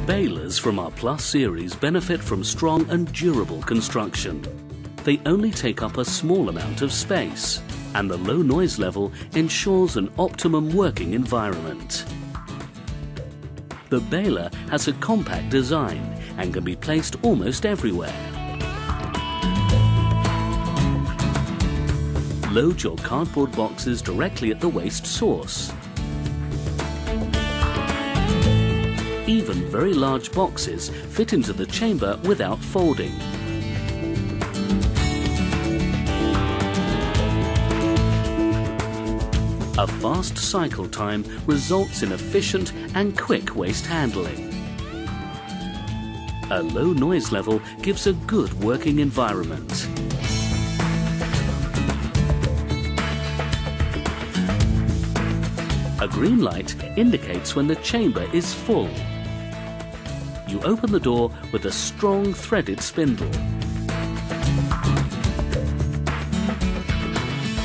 Balers from our Plus series benefit from strong and durable construction. They only take up a small amount of space, and the low noise level ensures an optimum working environment. The baler has a compact design and can be placed almost everywhere. Load your cardboard boxes directly at the waste source. Even very large boxes fit into the chamber without folding. A fast cycle time results in efficient and quick waste handling. A low noise level gives a good working environment. A green light indicates when the chamber is full. You open the door with a strong threaded spindle.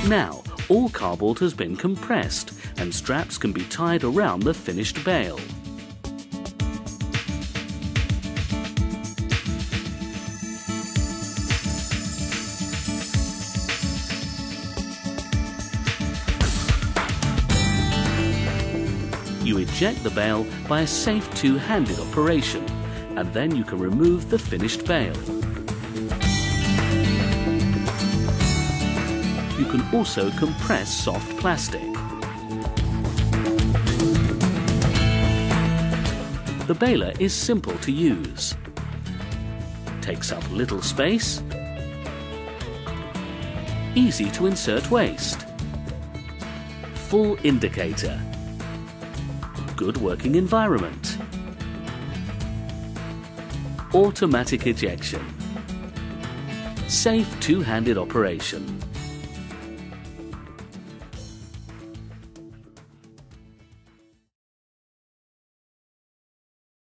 Now, all cardboard has been compressed and straps can be tied around the finished bale. You eject the bale by a safe two-handed operation, and then you can remove the finished bale. You can also compress soft plastic. The baler is simple to use. Takes up little space. Easy to insert waste. Full indicator. Good working environment. Automatic ejection. Safe two-handed operation.